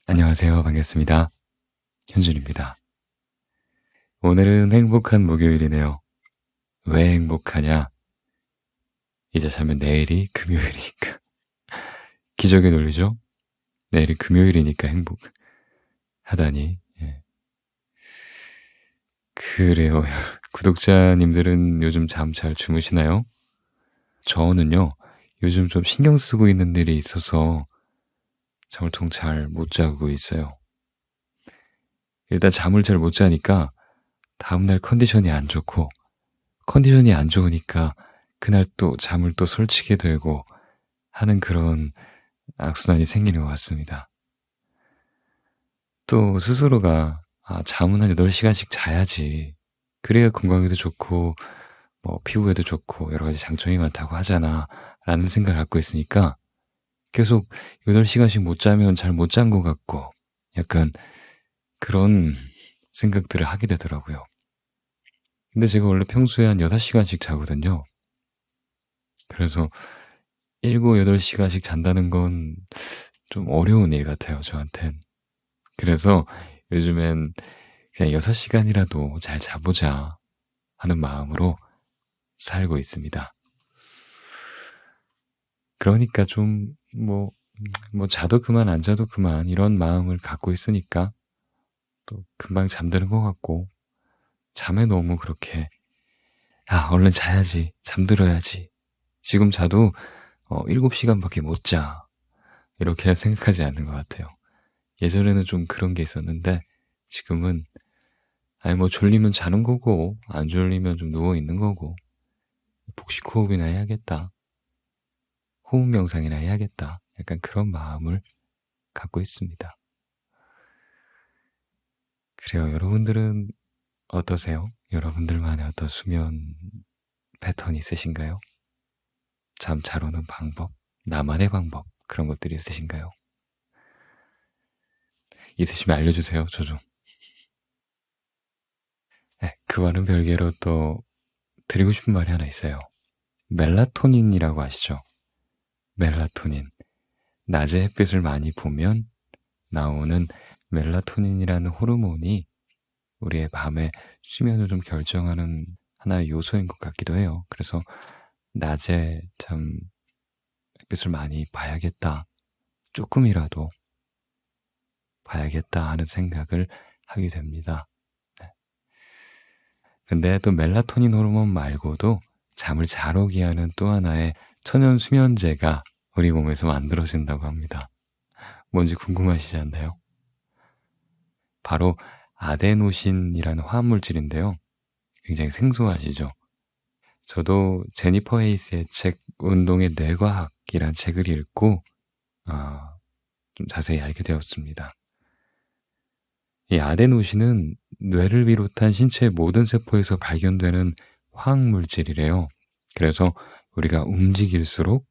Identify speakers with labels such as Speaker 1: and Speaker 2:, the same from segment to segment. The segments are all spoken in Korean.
Speaker 1: 안녕하세요. 반갑습니다. 현준입니다. 오늘은 행복한 목요일이네요. 왜 행복하냐? 이제 자면 내일이 금요일이니까. 기적의 논리죠? 내일이 금요일이니까 행복하다니. 예. 그래요. 구독자님들은 요즘 잠 잘 주무시나요? 저는요, 요즘 좀 신경 쓰고 있는 일이 있어서 잠을 통 잘 못 자고 있어요. 일단 잠을 잘 못 자니까 다음날 컨디션이 안 좋고, 컨디션이 안 좋으니까 그날 또 잠을 또 설치게 되고 하는 그런 악순환이 생기는 것 같습니다. 또 스스로가 잠은 한 8시간씩 자야지. 그래야 건강에도 좋고 피부에도 좋고 여러 가지 장점이 많다고 하잖아. 라는 생각을 갖고 있으니까 계속 8시간씩 못 자면 잘 못 잔 것 같고 약간 그런 생각들을 하게 되더라고요. 근데 제가 원래 평소에 한 6시간씩 자거든요. 그래서 7, 8시간씩 잔다는 건 좀 어려운 일 같아요, 저한텐. 그래서 요즘엔 그냥 6시간이라도 잘 자보자 하는 마음으로 살고 있습니다. 그러니까 좀 자도 그만 안 자도 그만 이런 마음을 갖고 있으니까 또 금방 잠드는 것 같고 잠에 너무 그렇게 얼른 자야지, 잠들어야지. 지금 자도 7시간밖에 못 자. 이렇게는 생각하지 않는 것 같아요. 예전에는 좀 그런 게 있었는데 지금은 졸리면 자는 거고 안 졸리면 좀 누워 있는 거고 복식 호흡이나 해야겠다. 호흡 명상이나 해야겠다. 약간 그런 마음을 갖고 있습니다. 그래요. 여러분들은 어떠세요? 여러분들만의 어떤 수면 패턴이 있으신가요? 잠 잘 오는 방법, 나만의 방법 그런 것들이 있으신가요? 있으시면 알려주세요. 저 좀. 네, 그와는 별개로 또 드리고 싶은 말이 하나 있어요. 멜라토닌이라고 아시죠? 멜라토닌. 낮에 햇빛을 많이 보면 나오는 멜라토닌이라는 호르몬이 우리의 밤의 수면을 좀 결정하는 하나의 요소인 것 같기도 해요. 그래서 낮에 참 햇빛을 많이 봐야겠다. 조금이라도 봐야겠다 하는 생각을 하게 됩니다. 네. 근데 또 멜라토닌 호르몬 말고도 잠을 잘 오게 하는 또 하나의 천연 수면제가 우리 몸에서 만들어진다고 합니다. 뭔지 궁금하시지 않나요? 바로 아데노신이라는 화합물질인데요. 굉장히 생소하시죠? 저도 제니퍼 헤이스의 책 운동의 뇌과학이란 책을 읽고 좀 자세히 알게 되었습니다. 이 아데노신은 뇌를 비롯한 신체의 모든 세포에서 발견되는 화학물질이래요. 그래서 우리가 움직일수록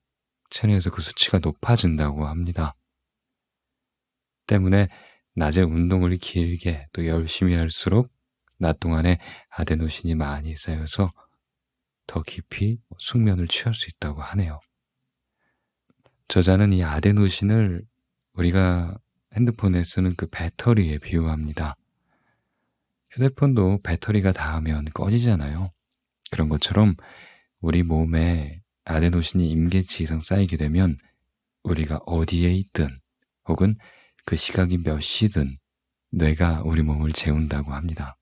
Speaker 1: 체내에서 그 수치가 높아진다고 합니다. 때문에 낮에 운동을 길게 또 열심히 할수록 낮 동안에 아데노신이 많이 쌓여서 더 깊이 숙면을 취할 수 있다고 하네요. 저자는 이 아데노신을 우리가 핸드폰에 쓰는 그 배터리에 비유합니다. 휴대폰도 배터리가 닿으면 꺼지잖아요. 그런 것처럼 우리 몸에 아데노신이 임계치 이상 쌓이게 되면 우리가 어디에 있든 혹은 그 시각이 몇 시든 뇌가 우리 몸을 재운다고 합니다.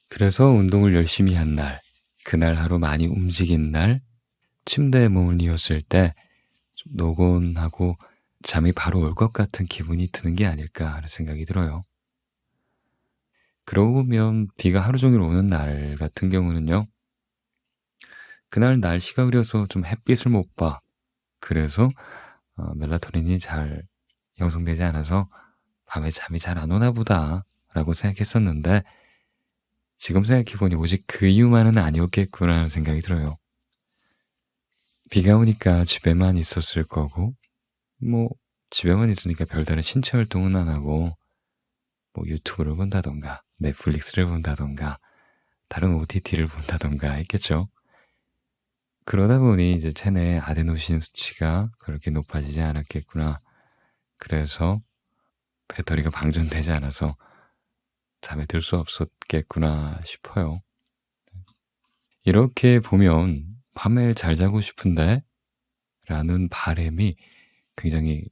Speaker 1: 그래서 운동을 열심히 한 날, 그날 하루 많이 움직인 날, 침대에 몸을 뉘었을 때 좀 노곤하고 잠이 바로 올 것 같은 기분이 드는 게 아닐까 하는 생각이 들어요. 그러고 보면 비가 하루 종일 오는 날 같은 경우는요. 그날 날씨가 흐려서 좀 햇빛을 못 봐. 그래서 멜라토닌이 잘 형성되지 않아서 밤에 잠이 잘 안 오나 보다 라고 생각했었는데 지금 생각해보니 오직 그 이유만은 아니었겠구나 하는 생각이 들어요. 비가 오니까 집에만 있었을 거고 집에만 있으니까 별다른 신체 활동은 안 하고 유튜브를 본다던가 넷플릭스를 본다던가 다른 OTT를 본다던가 했겠죠. 그러다 보니 이제 체내 아데노신 수치가 그렇게 높아지지 않았겠구나 그래서 배터리가 방전되지 않아서 잠에 들 수 없었겠구나 싶어요. 이렇게 보면 밤에 잘 자고 싶은데 라는 바람이 굉장히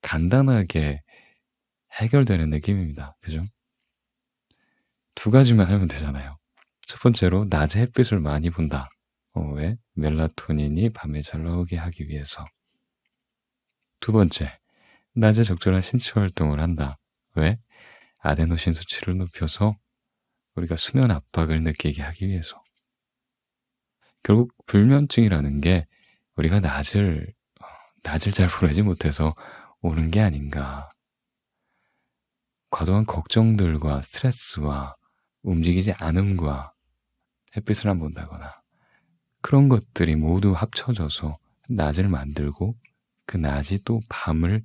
Speaker 1: 간단하게 해결되는 느낌입니다. 그죠? 두 가지만 하면 되잖아요. 첫 번째로 낮에 햇빛을 많이 본다. 왜? 멜라토닌이 밤에 잘 나오게 하기 위해서. 두 번째, 낮에 적절한 신체 활동을 한다. 왜? 아데노신 수치를 높여서 우리가 수면 압박을 느끼게 하기 위해서. 결국 불면증이라는 게 우리가 낮을 잘 보내지 못해서 오는 게 아닌가. 과도한 걱정들과 스트레스와 움직이지 않음과 햇빛을 안 본다거나 그런 것들이 모두 합쳐져서 낮을 만들고 그 낮이 또 밤을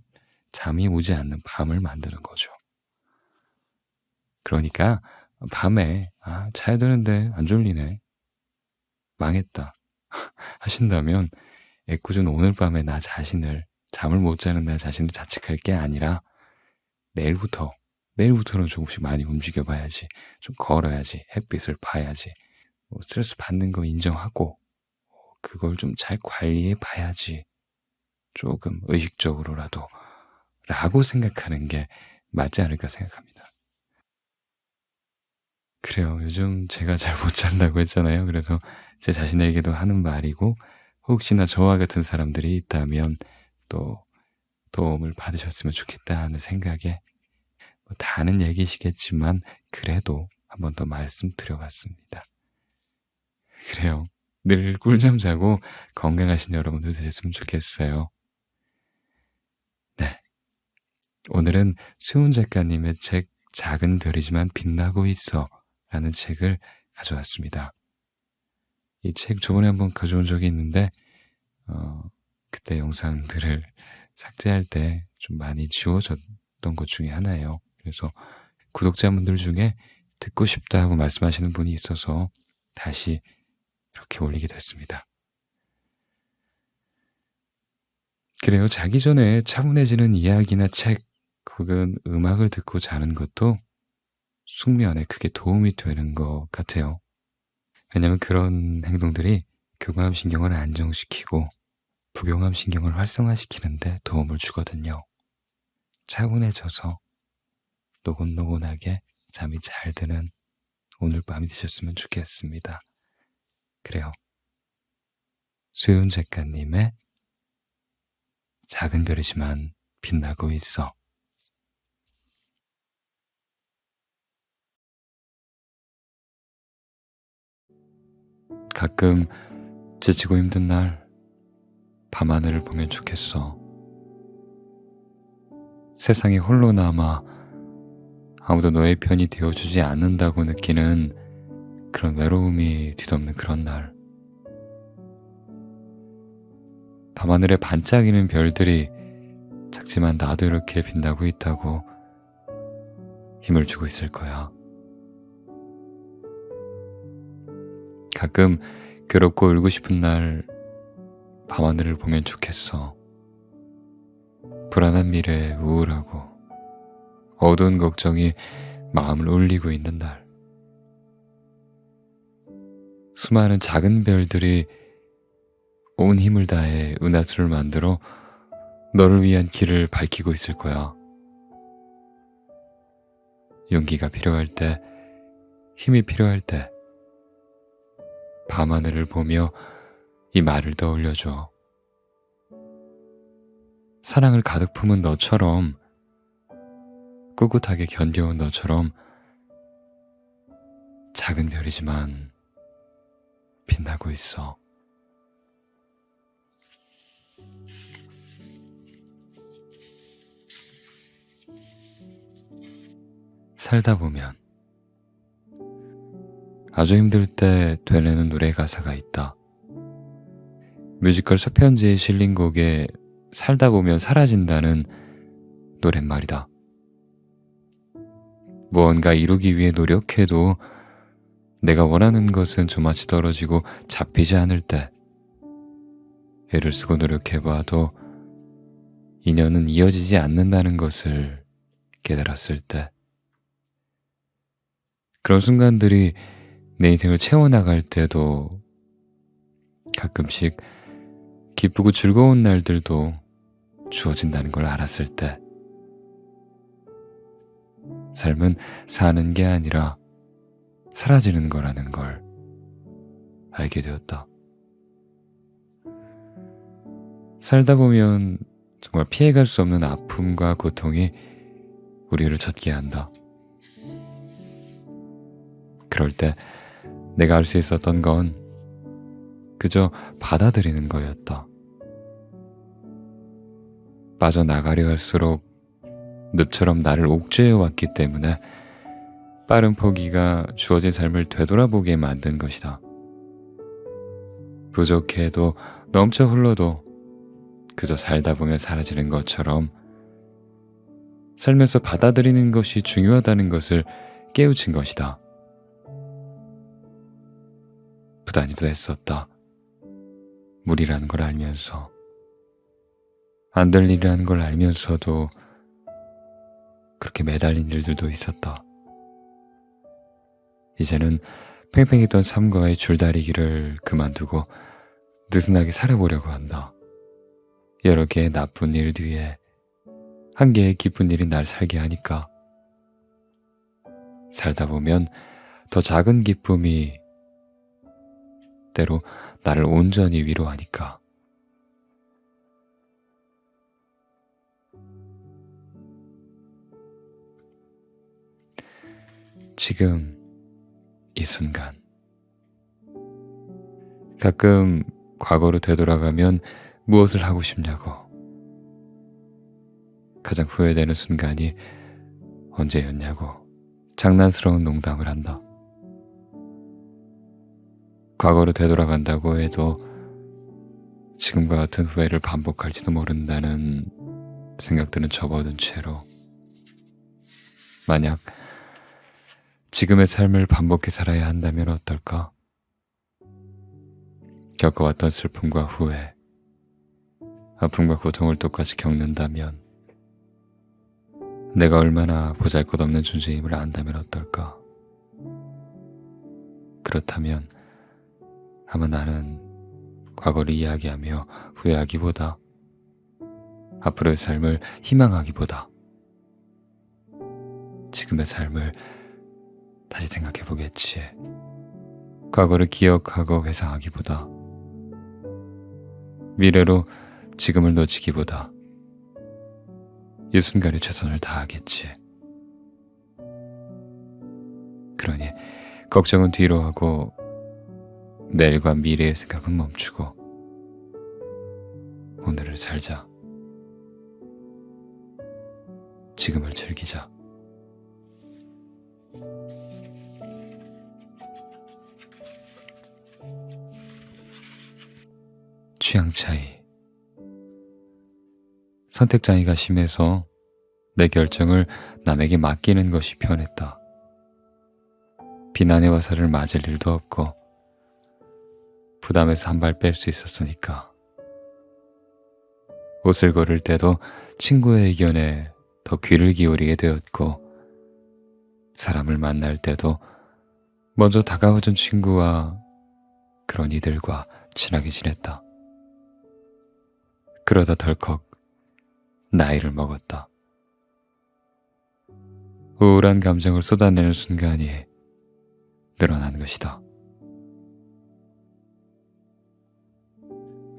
Speaker 1: 잠이 오지 않는 밤을 만드는 거죠. 그러니까 밤에 자야 되는데 안 졸리네. 망했다. 하신다면 애꿎은 오늘 밤에 나 자신을 잠을 못 자는 나 자신을 자책할 게 아니라 내일부터는 조금씩 많이 움직여 봐야지. 좀 걸어야지. 햇빛을 봐야지. 스트레스 받는 거 인정하고 그걸 좀 잘 관리해 봐야지. 조금 의식적으로라도 라고 생각하는 게 맞지 않을까 생각합니다. 그래요. 요즘 제가 잘 못 잔다고 했잖아요. 그래서 제 자신에게도 하는 말이고 혹시나 저와 같은 사람들이 있다면 또 도움을 받으셨으면 좋겠다 하는 생각에 다 아는 얘기시겠지만 그래도 한 번 더 말씀드려봤습니다. 그래요. 늘 꿀잠 자고 건강하신 여러분들 되셨으면 좋겠어요. 네. 오늘은 수훈 작가님의 책 작은 별이지만 빛나고 있어 라는 책을 가져왔습니다. 이 책 저번에 한번 가져온 적이 있는데 그때 영상들을 삭제할 때 좀 많이 지워졌던 것 중에 하나예요. 그래서 구독자분들 중에 듣고 싶다 하고 말씀하시는 분이 있어서 다시 이렇게 올리게 됐습니다. 그래요. 자기 전에 차분해지는 이야기나 책 혹은 음악을 듣고 자는 것도 숙면에 크게 도움이 되는 것 같아요. 왜냐하면 그런 행동들이 교감신경을 안정시키고 부교감신경을 활성화시키는데 도움을 주거든요. 차분해져서 노곤노곤하게 잠이 잘 드는 오늘 밤이 되셨으면 좋겠습니다. 그래요. 수윤 작가님의 작은 별이지만 빛나고 있어. 가끔 지치고 힘든 날 밤하늘을 보면 좋겠어. 세상에 홀로 남아 아무도 너의 편이 되어주지 않는다고 느끼는 그런 외로움이 뒤덮는 그런 날. 밤하늘에 반짝이는 별들이 작지만 나도 이렇게 빛나고 있다고 힘을 주고 있을 거야. 가끔 괴롭고 울고 싶은 날 밤하늘을 보면 좋겠어. 불안한 미래에 우울하고 어두운 걱정이 마음을 울리고 있는 날. 수많은 작은 별들이 온 힘을 다해 은하수를 만들어 너를 위한 길을 밝히고 있을 거야. 용기가 필요할 때, 힘이 필요할 때 밤하늘을 보며 이 말을 떠올려줘. 사랑을 가득 품은 너처럼, 꿋꿋하게 견뎌온 너처럼 작은 별이지만 빛나고 있어. 살다 보면 아주 힘들 때 되뇌는 노래 가사가 있다. 뮤지컬 서편지에 실린 곡에 살다 보면 사라진다는 노랫말이다. 무언가 이루기 위해 노력해도 내가 원하는 것은 저마치 떨어지고 잡히지 않을 때 애를 쓰고 노력해봐도 인연은 이어지지 않는다는 것을 깨달았을 때, 그런 순간들이 내 인생을 채워나갈 때도 가끔씩 기쁘고 즐거운 날들도 주어진다는 걸 알았을 때, 삶은 사는 게 아니라 사라지는 거라는 걸 알게 되었다. 살다 보면 정말 피해갈 수 없는 아픔과 고통이 우리를 젖게 한다. 그럴 때 내가 할 수 있었던 건 그저 받아들이는 거였다. 빠져나가려 할수록 늪처럼 나를 옥죄해 왔기 때문에 빠른 포기가 주어진 삶을 되돌아보게 만든 것이다. 부족해도 넘쳐 흘러도 그저 살다 보면 사라지는 것처럼 살면서 받아들이는 것이 중요하다는 것을 깨우친 것이다. 부단히도 했었다. 무리라는 걸 알면서, 안 될 일이라는 걸 알면서도 그렇게 매달린 일들도 있었다. 이제는 팽팽했던 삶과의 줄다리기를 그만두고 느슨하게 살아보려고 한다. 여러 개의 나쁜 일 뒤에 한 개의 기쁜 일이 날 살게 하니까, 살다 보면 더 작은 기쁨이 때로 나를 온전히 위로하니까. 지금 이 순간, 가끔 과거로 되돌아가면 무엇을 하고 싶냐고, 가장 후회되는 순간이 언제였냐고 장난스러운 농담을 한다. 과거로 되돌아간다고 해도 지금과 같은 후회를 반복할지도 모른다는 생각들은 접어둔 채로, 만약 지금의 삶을 반복해 살아야 한다면 어떨까? 겪어왔던 슬픔과 후회, 아픔과 고통을 똑같이 겪는다면, 내가 얼마나 보잘것없는 존재임을 안다면 어떨까? 그렇다면 아마 나는 과거를 이야기하며 후회하기보다 앞으로의 삶을 희망하기보다 지금의 삶을 다시 생각해보겠지. 과거를 기억하고 회상하기보다, 미래로 지금을 놓치기보다 이 순간에 최선을 다하겠지. 그러니 걱정은 뒤로 하고 내일과 미래의 생각은 멈추고 오늘을 살자. 지금을 즐기자. 취향 차이. 선택 장애가 심해서 내 결정을 남에게 맡기는 것이 편했다. 비난의 화살을 맞을 일도 없고 부담에서 한 발 뺄 수 있었으니까. 옷을 고를 때도 친구의 의견에 더 귀를 기울이게 되었고, 사람을 만날 때도 먼저 다가와준 친구와 그런 이들과 친하게 지냈다. 그러다 덜컥 나이를 먹었다. 우울한 감정을 쏟아내는 순간이 늘어난 것이다.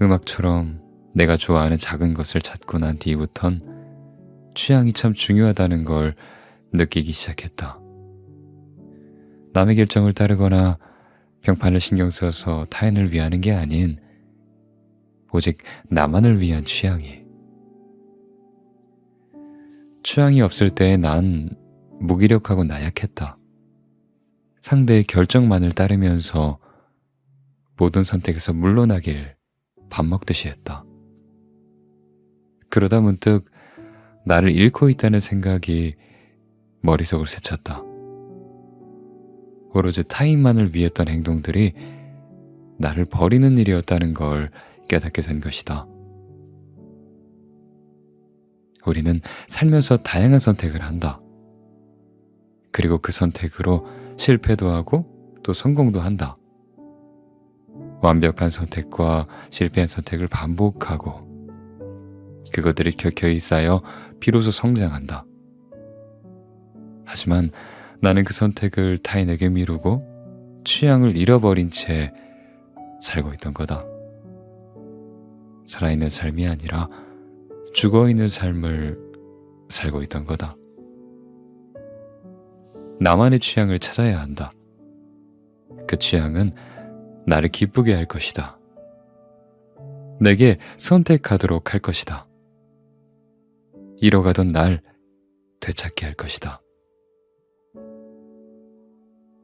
Speaker 1: 음악처럼 내가 좋아하는 작은 것을 찾고 난 뒤부턴 취향이 참 중요하다는 걸 느끼기 시작했다. 남의 결정을 따르거나 평판을 신경 써서 타인을 위하는 게 아닌 오직 나만을 위한 취향이. 취향이 없을 때 난 무기력하고 나약했다. 상대의 결정만을 따르면서 모든 선택에서 물러나길 밥 먹듯이 했다. 그러다 문득 나를 잃고 있다는 생각이 머릿속을 스쳤다. 오로지 타인만을 위했던 행동들이 나를 버리는 일이었다는 걸 깨닫게 된 것이다. 우리는 살면서 다양한 선택을 한다. 그리고 그 선택으로 실패도 하고 또 성공도 한다. 완벽한 선택과 실패한 선택을 반복하고 그것들이 켜켜이 쌓여 비로소 성장한다. 하지만 나는 그 선택을 타인에게 미루고 취향을 잃어버린 채 살고 있던 거다. 살아있는 삶이 아니라 죽어있는 삶을 살고 있던 거다. 나만의 취향을 찾아야 한다. 그 취향은 나를 기쁘게 할 것이다. 내게 선택하도록 할 것이다. 잃어가던 날 되찾게 할 것이다.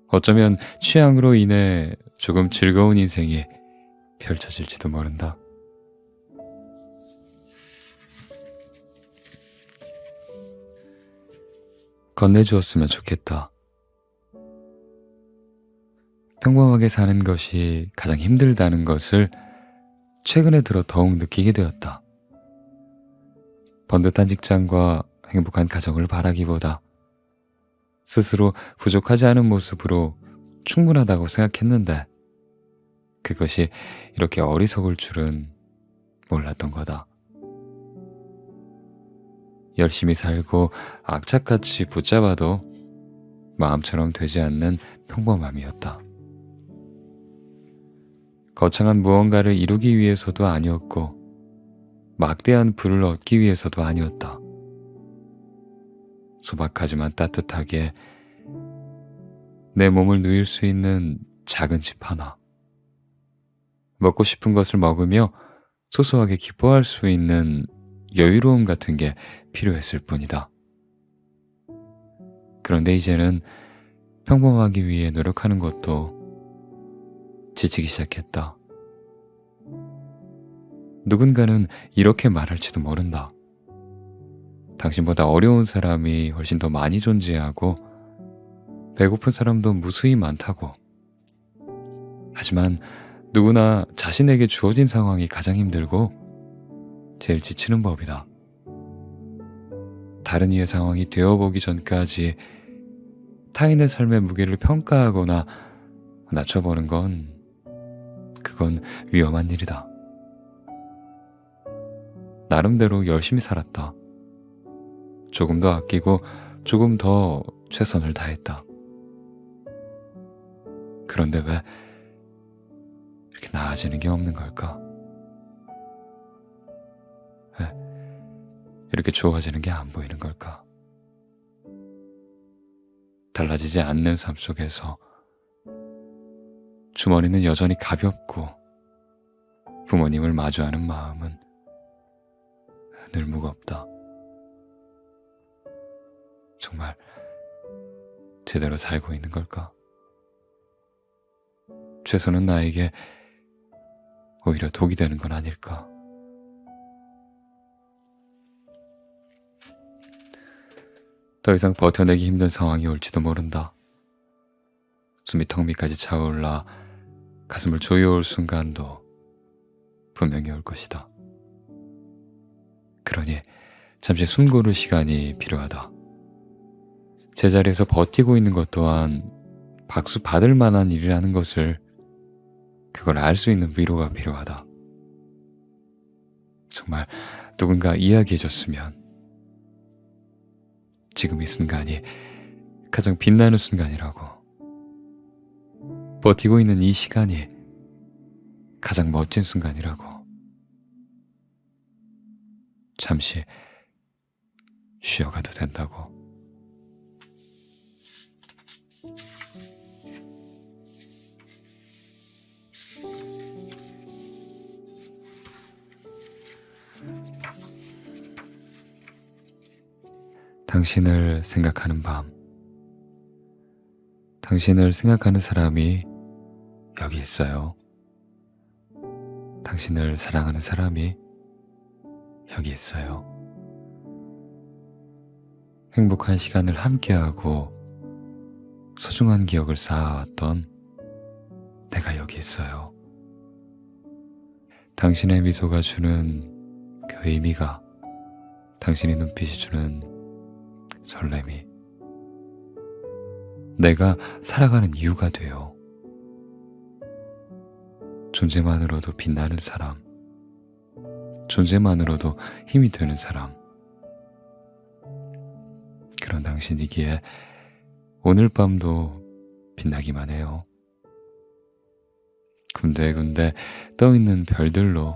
Speaker 1: 어쩌면 취향으로 인해 조금 즐거운 인생이 펼쳐질지도 모른다. 건네주었으면 좋겠다. 평범하게 사는 것이 가장 힘들다는 것을 최근에 들어 더욱 느끼게 되었다. 번듯한 직장과 행복한 가정을 바라기보다 스스로 부족하지 않은 모습으로 충분하다고 생각했는데 그것이 이렇게 어리석을 줄은 몰랐던 거다. 열심히 살고 악착같이 붙잡아도 마음처럼 되지 않는 평범함이었다. 거창한 무언가를 이루기 위해서도 아니었고 막대한 부를 얻기 위해서도 아니었다. 소박하지만 따뜻하게 내 몸을 누일 수 있는 작은 집 하나. 먹고 싶은 것을 먹으며 소소하게 기뻐할 수 있는 여유로움 같은 게 필요했을 뿐이다. 그런데 이제는 평범하기 위해 노력하는 것도 지치기 시작했다. 누군가는 이렇게 말할지도 모른다. 당신보다 어려운 사람이 훨씬 더 많이 존재하고 배고픈 사람도 무수히 많다고. 하지만 누구나 자신에게 주어진 상황이 가장 힘들고 제일 지치는 법이다. 다른 이의 상황이 되어보기 전까지 타인의 삶의 무게를 평가하거나 낮춰보는 그건 위험한 일이다. 나름대로 열심히 살았다. 조금 더 아끼고 조금 더 최선을 다했다. 그런데 왜 이렇게 나아지는 게 없는 걸까? 왜 이렇게 좋아지는 게 안 보이는 걸까? 달라지지 않는 삶 속에서 주머니는 여전히 가볍고 부모님을 마주하는 마음은 늘 무겁다. 정말 제대로 살고 있는 걸까? 최선은 나에게 오히려 독이 되는 건 아닐까? 더 이상 버텨내기 힘든 상황이 올지도 모른다. 숨이 턱 밑까지 차올라 가슴을 조여올 순간도 분명히 올 것이다. 그러니 잠시 숨 고를 시간이 필요하다. 제자리에서 버티고 있는 것 또한 박수 받을 만한 일이라는 것을 그걸 알 수 있는 위로가 필요하다. 정말 누군가 이야기해줬으면 지금 이 순간이 가장 빛나는 순간이라고, 버티고 있는 이 시간이 가장 멋진 순간이라고. 잠시 쉬어가도 된다고. 당신을 생각하는 밤. 당신을 생각하는 사람이 여기 있어요. 당신을 사랑하는 사람이 여기 있어요. 행복한 시간을 함께하고 소중한 기억을 쌓아왔던 내가 여기 있어요. 당신의 미소가 주는 그 의미가 당신의 눈빛이 주는 설렘이 내가 살아가는 이유가 돼요. 존재만으로도 빛나는 사람, 존재만으로도 힘이 되는 사람, 그런 당신이기에 오늘 밤도 빛나기만 해요. 군데군데 떠있는 별들로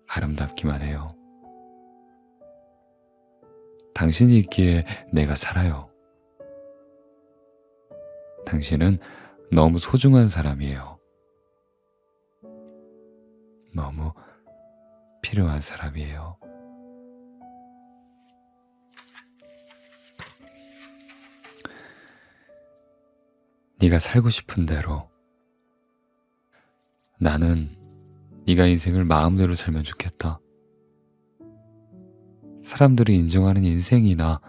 Speaker 1: 아름답기만 해요. 당신이 있기에 내가 살아요. 당신은 너무 소중한 사람이에요. 너무 필요한 사람이에요. 네가 살고 싶은 대로. 나는 네가 인생을 마음대로 살면 좋겠다. 사람들이 인정하는 인생이나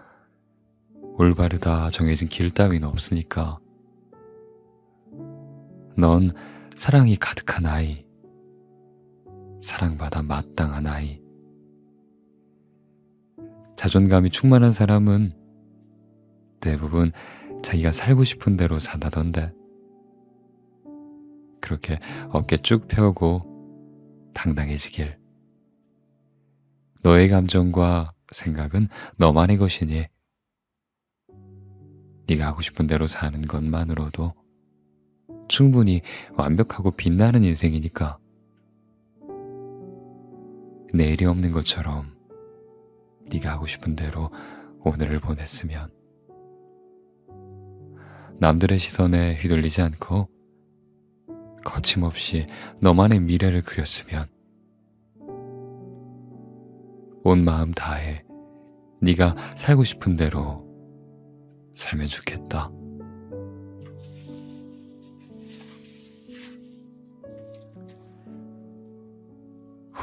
Speaker 1: 올바르다 정해진 길 따위는 없으니까. 넌 사랑이 가득한 아이, 사랑받아 마땅한 아이. 자존감이 충만한 사람은 대부분 자기가 살고 싶은 대로 산다던데. 그렇게 어깨 쭉 펴고 당당해지길. 너의 감정과 생각은 너만의 것이니 네가 하고 싶은 대로 사는 것만으로도 충분히 완벽하고 빛나는 인생이니까. 내일이 없는 것처럼 네가 하고 싶은 대로 오늘을 보냈으면, 남들의 시선에 휘둘리지 않고 거침없이 너만의 미래를 그렸으면, 온 마음 다해 네가 살고 싶은 대로 살면 좋겠다.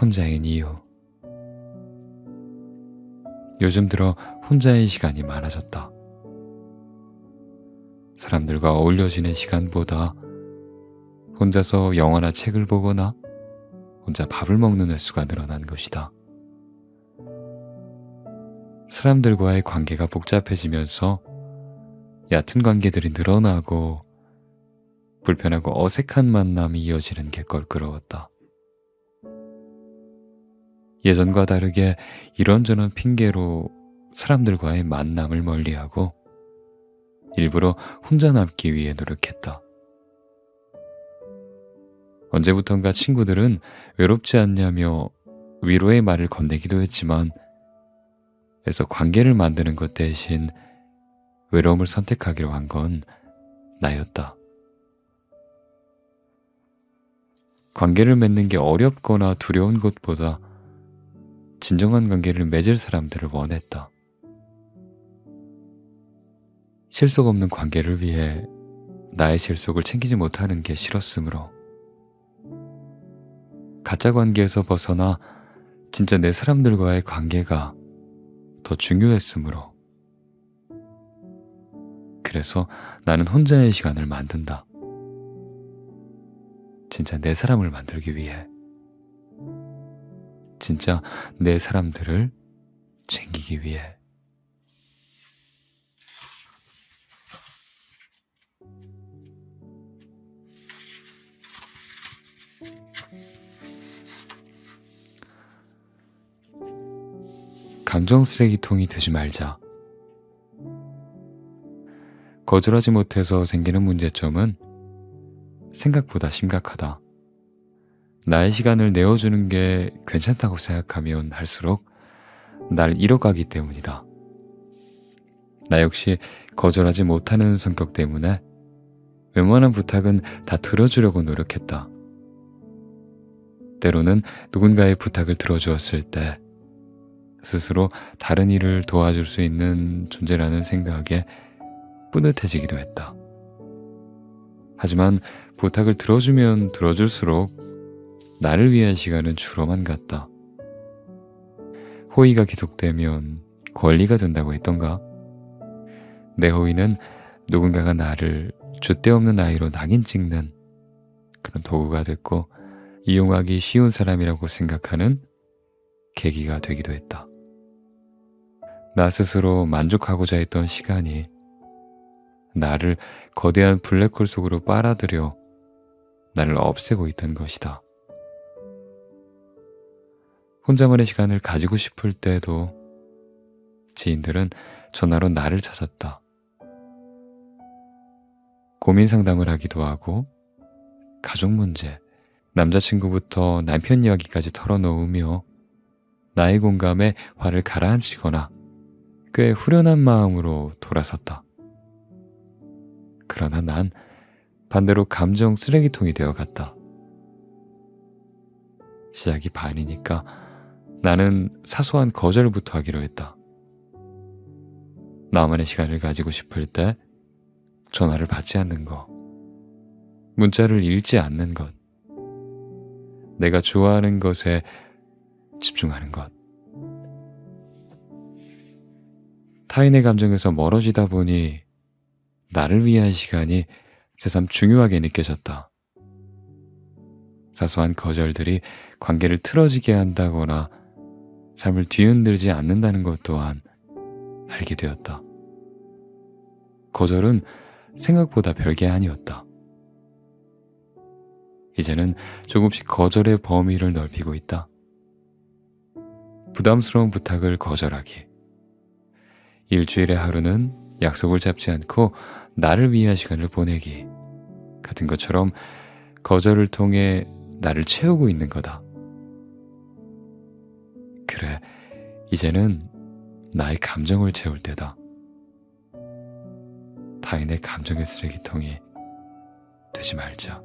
Speaker 1: 혼자인 이유. 요즘 들어 혼자의 시간이 많아졌다. 사람들과 어울려 지낸 시간보다 혼자서 영화나 책을 보거나 혼자 밥을 먹는 횟수가 늘어난 것이다. 사람들과의 관계가 복잡해지면서 얕은 관계들이 늘어나고 불편하고 어색한 만남이 이어지는 게 껄끄러웠다. 예전과 다르게 이런저런 핑계로 사람들과의 만남을 멀리하고 일부러 혼자 남기 위해 노력했다. 언제부턴가 친구들은 외롭지 않냐며 위로의 말을 건네기도 했지만, 애써 관계를 만드는 것 대신 외로움을 선택하기로 한 건 나였다. 관계를 맺는 게 어렵거나 두려운 것보다 진정한 관계를 맺을 사람들을 원했다. 실속 없는 관계를 위해 나의 실속을 챙기지 못하는 게 싫었으므로, 가짜 관계에서 벗어나 진짜 내 사람들과의 관계가 더 중요했으므로, 그래서 나는 혼자의 시간을 만든다. 진짜 내 사람을 만들기 위해, 진짜 내 사람들을 챙기기 위해. 감정 쓰레기통이 되지 말자. 거절하지 못해서 생기는 문제점은 생각보다 심각하다. 나의 시간을 내어주는 게 괜찮다고 생각하면 할수록 날 잃어가기 때문이다. 나 역시 거절하지 못하는 성격 때문에 웬만한 부탁은 다 들어주려고 노력했다. 때로는 누군가의 부탁을 들어주었을 때 스스로 다른 일을 도와줄 수 있는 존재라는 생각에 뿌듯해지기도 했다. 하지만 부탁을 들어주면 들어줄수록 나를 위한 시간은 줄어만 갔다. 호의가 계속되면 권리가 된다고 했던가? 내 호의는 누군가가 나를 줏대없는 아이로 낙인 찍는 그런 도구가 됐고, 이용하기 쉬운 사람이라고 생각하는 계기가 되기도 했다. 나 스스로 만족하고자 했던 시간이 나를 거대한 블랙홀 속으로 빨아들여 나를 없애고 있던 것이다. 혼자만의 시간을 가지고 싶을 때도 지인들은 전화로 나를 찾았다. 고민 상담을 하기도 하고 가족 문제, 남자친구부터 남편 이야기까지 털어놓으며 나의 공감에 화를 가라앉히거나 꽤 후련한 마음으로 돌아섰다. 그러나 난 반대로 감정 쓰레기통이 되어갔다. 시작이 반이니까 나는 사소한 거절부터 하기로 했다. 나만의 시간을 가지고 싶을 때 전화를 받지 않는 것, 문자를 읽지 않는 것, 내가 좋아하는 것에 집중하는 것. 타인의 감정에서 멀어지다 보니 나를 위한 시간이 새삼 중요하게 느껴졌다. 사소한 거절들이 관계를 틀어지게 한다거나 삶을 뒤흔들지 않는다는 것 또한 알게 되었다. 거절은 생각보다 별게 아니었다. 이제는 조금씩 거절의 범위를 넓히고 있다. 부담스러운 부탁을 거절하기. 일주일에 하루는 약속을 잡지 않고 나를 위한 시간을 보내기. 같은 것처럼 거절을 통해 나를 채우고 있는 거다. 그래, 이제는 나의 감정을 채울 때다. 타인의 감정의 쓰레기통이 되지 말자.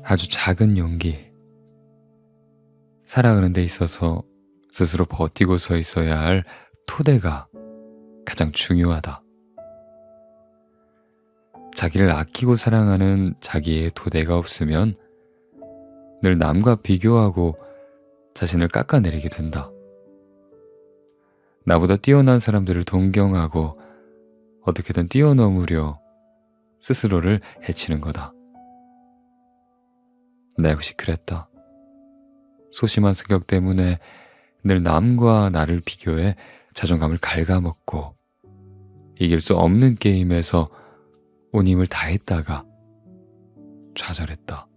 Speaker 1: 아주 작은 용기. 살아가는 데 있어서 스스로 버티고 서 있어야 할 토대가 가장 중요하다. 자기를 아끼고 사랑하는 자기의 토대가 없으면 늘 남과 비교하고 자신을 깎아내리게 된다. 나보다 뛰어난 사람들을 동경하고 어떻게든 뛰어넘으려 스스로를 해치는 거다. 나 역시 그랬다. 소심한 성격 때문에 늘 남과 나를 비교해 자존감을 갉아먹고 이길 수 없는 게임에서 온 힘을 다했다가 좌절했다.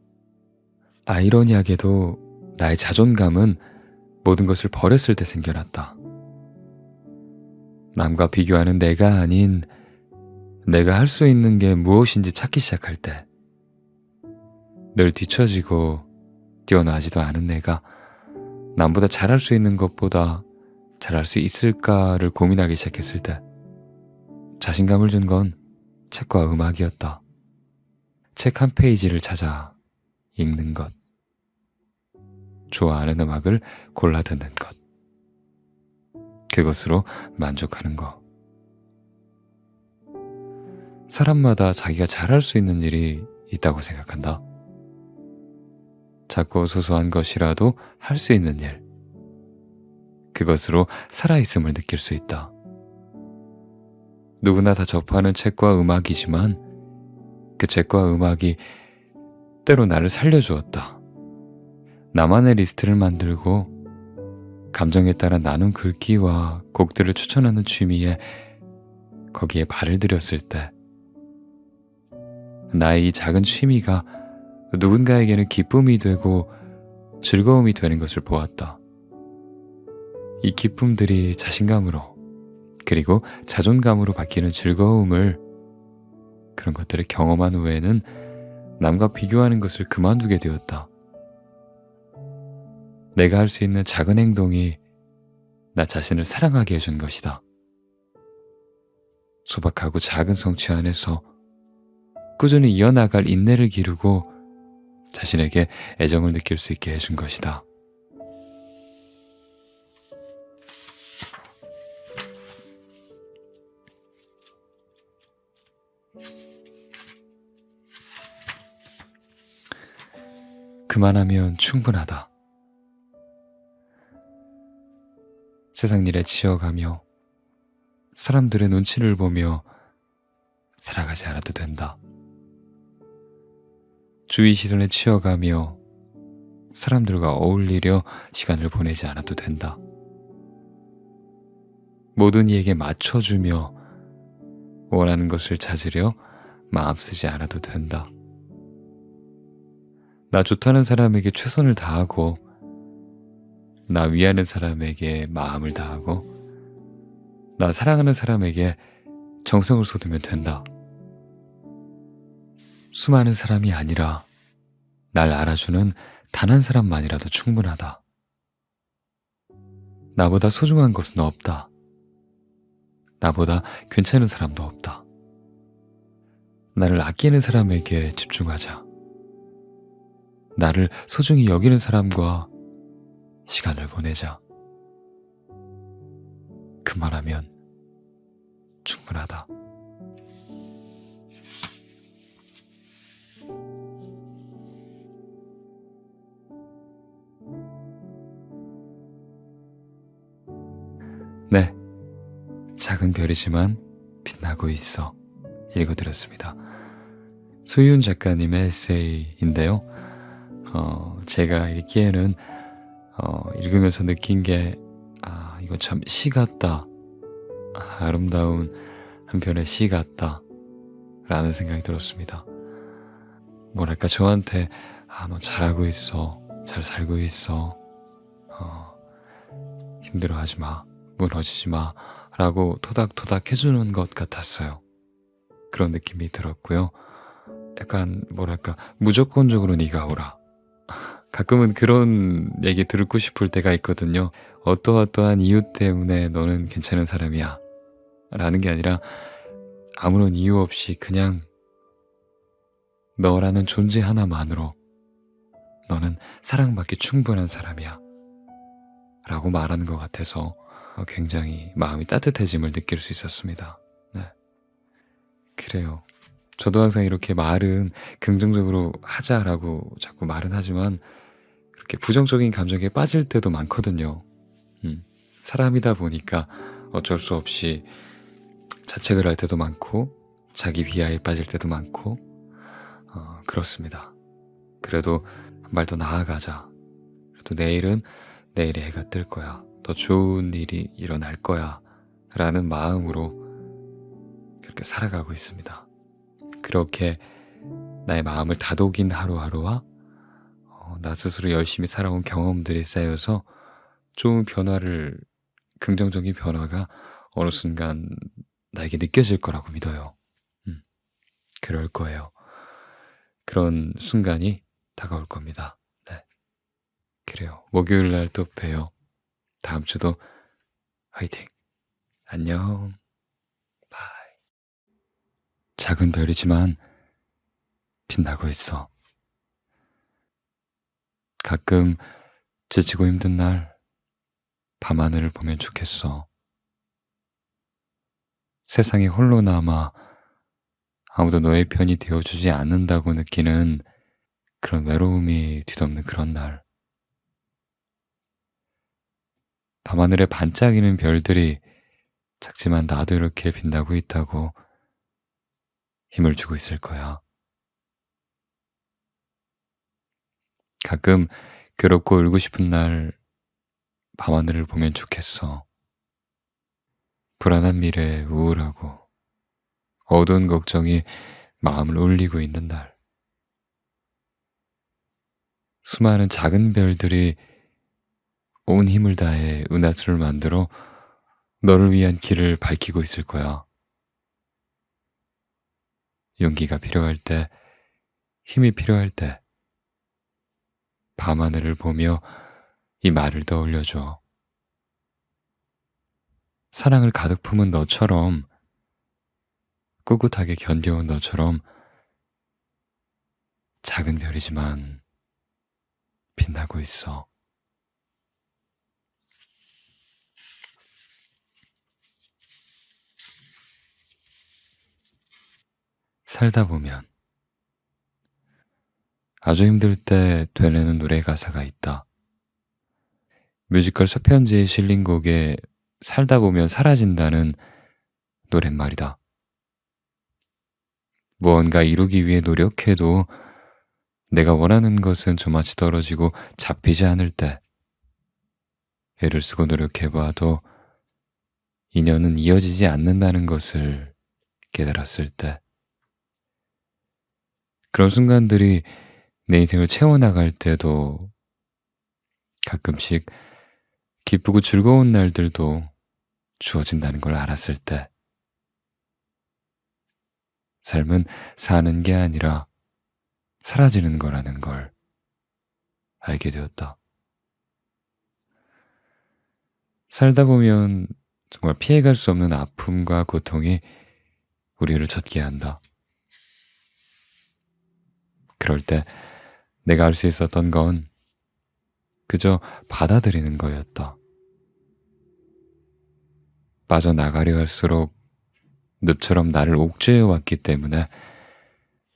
Speaker 1: 아이러니하게도 나의 자존감은 모든 것을 버렸을 때 생겨났다. 남과 비교하는 내가 아닌 내가 할 수 있는 게 무엇인지 찾기 시작할 때, 늘 뒤처지고 뛰어나지도 않은 내가 남보다 잘할 수 있는 것보다 잘할 수 있을까를 고민하기 시작했을 때, 자신감을 준 건 책과 음악이었다. 책 한 페이지를 찾아 읽는 것, 좋아하는 음악을 골라 듣는 것, 그것으로 만족하는 것. 사람마다 자기가 잘할 수 있는 일이 있다고 생각한다. 작고 소소한 것이라도 할 수 있는 일, 그것으로 살아있음을 느낄 수 있다. 누구나 다 접하는 책과 음악이지만 그 책과 음악이 때로 나를 살려주었다. 나만의 리스트를 만들고 감정에 따라 나눈 글귀와 곡들을 추천하는 취미에 거기에 발을 들였을 때, 나의 이 작은 취미가 누군가에게는 기쁨이 되고 즐거움이 되는 것을 보았다. 이 기쁨들이 자신감으로, 그리고 자존감으로 바뀌는 즐거움을, 그런 것들을 경험한 후에는 남과 비교하는 것을 그만두게 되었다. 내가 할 수 있는 작은 행동이 나 자신을 사랑하게 해준 것이다. 소박하고 작은 성취 안에서 꾸준히 이어나갈 인내를 기르고 자신에게 애정을 느낄 수 있게 해준 것이다. 그만하면 충분하다. 세상 일에 치여가며 사람들의 눈치를 보며 살아가지 않아도 된다. 주위 시선에 치여가며 사람들과 어울리려 시간을 보내지 않아도 된다. 모든 이에게 맞춰주며 원하는 것을 찾으려 마음 쓰지 않아도 된다. 나 좋다는 사람에게 최선을 다하고 나 위하는 사람에게 마음을 다하고 나 사랑하는 사람에게 정성을 쏟으면 된다. 수많은 사람이 아니라 날 알아주는 단 한 사람만이라도 충분하다. 나보다 소중한 것은 없다. 나보다 괜찮은 사람도 없다. 나를 아끼는 사람에게 집중하자. 나를 소중히 여기는 사람과 시간을 보내자. 그만하면 충분하다. 네, 작은 별이지만 빛나고 있어 읽어드렸습니다. 소희윤 작가님의 에세이인데요. 제가 읽기에는 읽으면서 느낀 게 이건 참 시 같다. 아름다운 한 편의 시 같다 라는 생각이 들었습니다. 뭐랄까 저한테 너 잘하고 있어, 잘 살고 있어, 힘들어하지 마, 무너지지 마 라고 토닥토닥 해주는 것 같았어요. 그런 느낌이 들었고요. 약간 뭐랄까 무조건적으로 네가 오라. 가끔은 그런 얘기 듣고 싶을 때가 있거든요. 어떠어떠한 이유 때문에 너는 괜찮은 사람이야 라는 게 아니라 아무런 이유 없이 그냥 너라는 존재 하나만으로 너는 사랑받기 충분한 사람이야 라고 말하는 것 같아서 굉장히 마음이 따뜻해짐을 느낄 수 있었습니다. 네. 그래요. 저도 항상 이렇게 말은 긍정적으로 하자라고 자꾸 말은 하지만 그렇게 부정적인 감정에 빠질 때도 많거든요. 사람이다 보니까 어쩔 수 없이 자책을 할 때도 많고 자기 비하에 빠질 때도 많고 그렇습니다. 그래도 한 발 더 나아가자. 그래도 내일은 내일의 해가 뜰 거야. 더 좋은 일이 일어날 거야 라는 마음으로 그렇게 살아가고 있습니다. 그렇게 나의 마음을 다독인 하루하루와 나 스스로 열심히 살아온 경험들이 쌓여서 좋은 변화를, 긍정적인 변화가 어느 순간 나에게 느껴질 거라고 믿어요. 그럴 거예요. 그런 순간이 다가올 겁니다. 네. 그래요. 목요일 날 또 봬요. 다음 주도 화이팅. 안녕. 바이. 작은 별이지만 빛나고 있어. 가끔 지치고 힘든 날 밤하늘을 보면 좋겠어. 세상에 홀로 남아 아무도 너의 편이 되어주지 않는다고 느끼는 그런 외로움이 뒤덮는 그런 날. 밤하늘에 반짝이는 별들이 작지만 나도 이렇게 빛나고 있다고 힘을 주고 있을 거야. 가끔 괴롭고 울고 싶은 날 밤하늘을 보면 좋겠어. 불안한 미래에 우울하고 어두운 걱정이 마음을 울리고 있는 날. 수많은 작은 별들이 온 힘을 다해 은하수를 만들어 너를 위한 길을 밝히고 있을 거야. 용기가 필요할 때, 힘이 필요할 때 밤하늘을 보며 이 말을 떠올려줘. 사랑을 가득 품은 너처럼, 꿋꿋하게 견뎌온 너처럼 작은 별이지만 빛나고 있어. 살다 보면 아주 힘들 때 되뇌는 노래 가사가 있다. 뮤지컬 서편지에 실린 곡에 살다 보면 사라진다는 노랫말이다. 무언가 이루기 위해 노력해도 내가 원하는 것은 저마치 떨어지고 잡히지 않을 때, 애를 쓰고 노력해봐도 인연은 이어지지 않는다는 것을 깨달았을 때, 그런 순간들이 내 인생을 채워나갈 때도 가끔씩 기쁘고 즐거운 날들도 주어진다는 걸 알았을 때, 삶은 사는 게 아니라 사라지는 거라는 걸 알게 되었다. 살다 보면 정말 피해갈 수 없는 아픔과 고통이 우리를 젖게 한다. 그럴 때 내가 할 수 있었던 건 그저 받아들이는 거였다. 빠져나가려 할수록 늪처럼 나를 옥죄해 왔기 때문에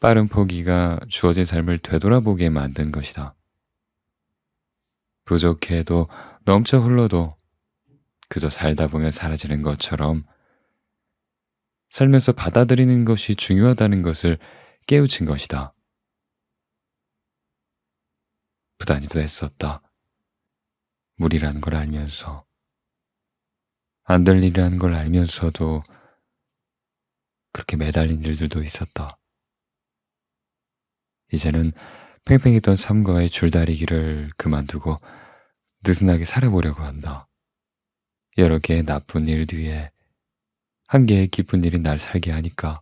Speaker 1: 빠른 포기가 주어진 삶을 되돌아보게 만든 것이다. 부족해도 넘쳐 흘러도 그저 살다 보면 사라지는 것처럼 살면서 받아들이는 것이 중요하다는 것을 깨우친 것이다. 부단히도 했었다. 무리라는 걸 알면서, 안 될 일이라는 걸 알면서도 그렇게 매달린 일들도 있었다. 이제는 팽팽했던 삶과의 줄다리기를 그만두고 느슨하게 살아보려고 한다. 여러 개의 나쁜 일 뒤에 한 개의 기쁜 일이 날 살게 하니까.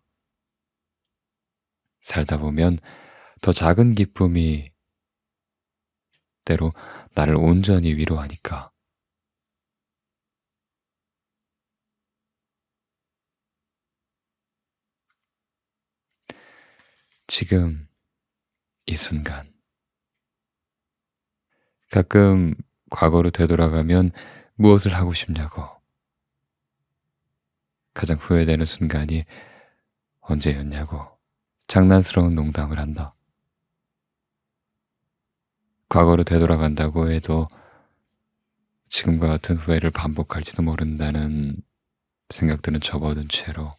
Speaker 1: 살다 보면 더 작은 기쁨이 때로 나를 온전히 위로하니까. 지금 이 순간. 가끔 과거로 되돌아가면 무엇을 하고 싶냐고. 가장 후회되는 순간이 언제였냐고 장난스러운 농담을 한다. 과거로 되돌아간다고 해도 지금과 같은 후회를 반복할지도 모른다는 생각들은 접어둔 채로,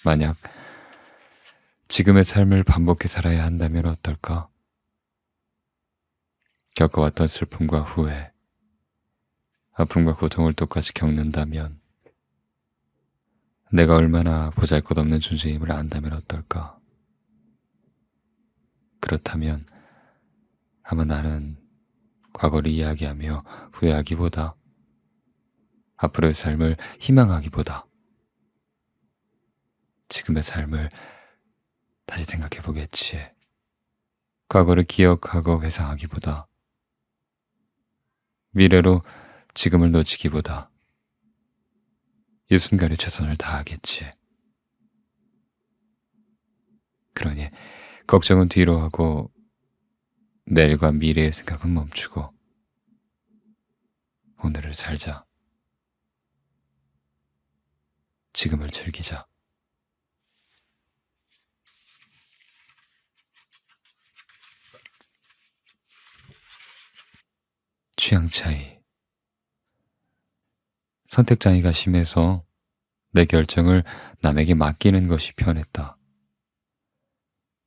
Speaker 1: 만약 지금의 삶을 반복해 살아야 한다면 어떨까? 겪어왔던 슬픔과 후회, 아픔과 고통을 똑같이 겪는다면, 내가 얼마나 보잘것없는 존재임을 안다면 어떨까? 그렇다면 아마 나는 과거를 이야기하며 후회하기보다 앞으로의 삶을 희망하기보다 지금의 삶을 다시 생각해 보겠지. 과거를 기억하고 회상하기보다, 미래로 지금을 놓치기보다 이 순간에 최선을 다하겠지. 그러니 걱정은 뒤로 하고 내일과 미래의 생각은 멈추고 오늘을 살자. 지금을 즐기자. 취향 차이. 선택 장애가 심해서 내 결정을 남에게 맡기는 것이 편했다.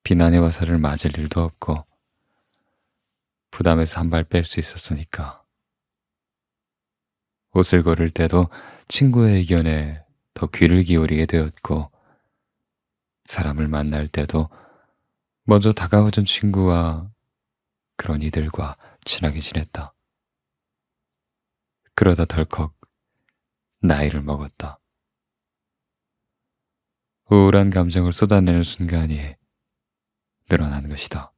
Speaker 1: 비난의 화살을 맞을 일도 없고 부담에서 한 발 뺄 수 있었으니까. 옷을 고를 때도 친구의 의견에 더 귀를 기울이게 되었고, 사람을 만날 때도 먼저 다가와준 친구와 그런 이들과 친하게 지냈다. 그러다 덜컥 나이를 먹었다. 우울한 감정을 쏟아내는 순간이 늘어난 것이다.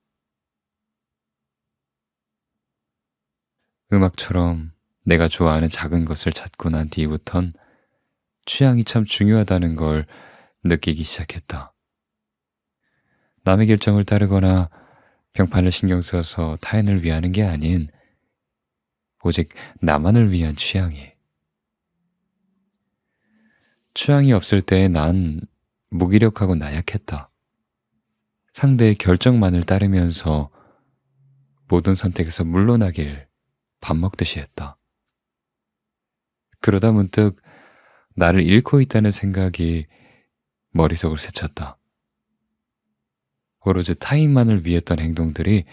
Speaker 1: 음악처럼 내가 좋아하는 작은 것을 찾고 난 뒤부턴 취향이 참 중요하다는 걸 느끼기 시작했다. 남의 결정을 따르거나 평판을 신경 써서 타인을 위하는 게 아닌 오직 나만을 위한 취향이. 취향이 없을 때의 난 무기력하고 나약했다. 상대의 결정만을 따르면서 모든 선택에서 물러나길 밥 먹듯이 했다. 그러다 문득 나를 잃고 있다는 생각이 머릿속을 스쳤다. 오로지 타인만을 위했던 행동들이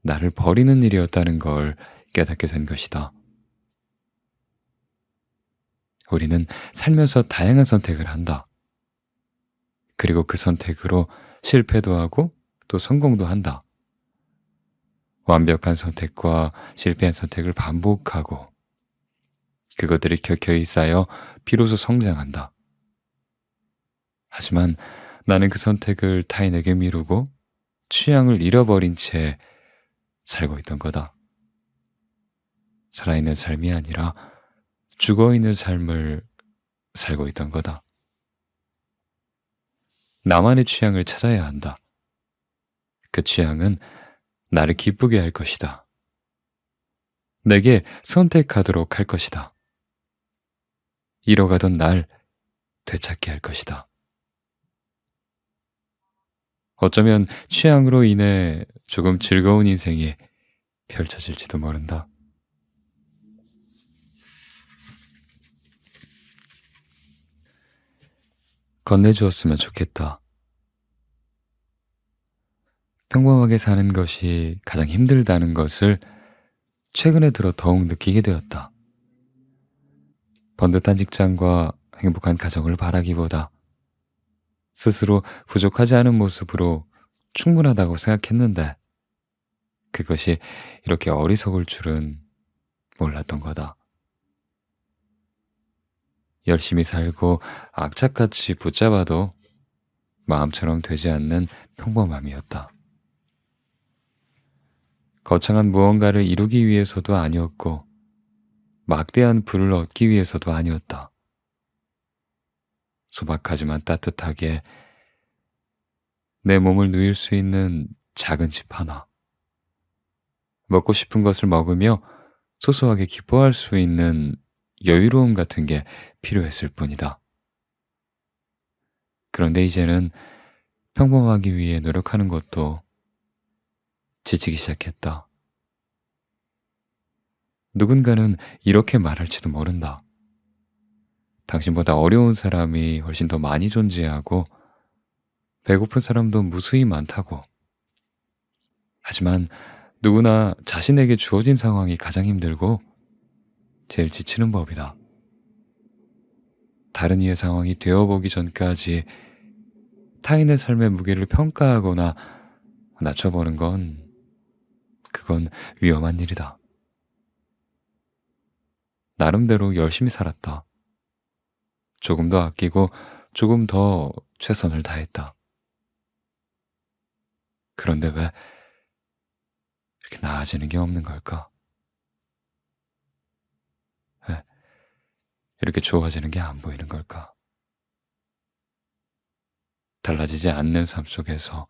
Speaker 1: 나를 버리는 일이었다는 걸 깨닫게 된 것이다. 우리는 살면서 다양한 선택을 한다. 그리고 그 선택으로 실패도 하고 또 성공도 한다. 완벽한 선택과 실패한 선택을 반복하고 그것들이 켜켜이 쌓여 비로소 성장한다. 하지만 나는 그 선택을 타인에게 미루고 취향을 잃어버린 채 살고 있던 거다. 살아있는 삶이 아니라 죽어있는 삶을 살고 있던 거다. 나만의 취향을 찾아야 한다. 그 취향은 나를 기쁘게 할 것이다. 내게 선택하도록 할 것이다. 잃어가던 날 되찾게 할 것이다. 어쩌면 취향으로 인해 조금 즐거운 인생이 펼쳐질지도 모른다. 건네주었으면 좋겠다. 평범하게 사는 것이 가장 힘들다는 것을 최근에 들어 더욱 느끼게 되었다. 번듯한 직장과 행복한 가정을 바라기보다 스스로 부족하지 않은 모습으로 충분하다고 생각했는데 그것이 이렇게 어리석을 줄은 몰랐던 거다. 열심히 살고 악착같이 붙잡아도 마음처럼 되지 않는 평범함이었다. 거창한 무언가를 이루기 위해서도 아니었고 막대한 부를 얻기 위해서도 아니었다. 소박하지만 따뜻하게 내 몸을 누일 수 있는 작은 집 하나. 먹고 싶은 것을 먹으며 소소하게 기뻐할 수 있는 여유로움 같은 게 필요했을 뿐이다. 그런데 이제는 평범하기 위해 노력하는 것도 지치기 시작했다. 누군가는 이렇게 말할지도 모른다. 당신보다 어려운 사람이 훨씬 더 많이 존재하고 배고픈 사람도 무수히 많다고. 하지만 누구나 자신에게 주어진 상황이 가장 힘들고 제일 지치는 법이다. 다른 이의 상황이 되어보기 전까지 타인의 삶의 무게를 평가하거나 낮춰보는 그건 위험한 일이다. 나름대로 열심히 살았다. 조금 더 아끼고 조금 더 최선을 다했다. 그런데 왜 이렇게 나아지는 게 없는 걸까? 왜 이렇게 좋아지는 게 안 보이는 걸까? 달라지지 않는 삶 속에서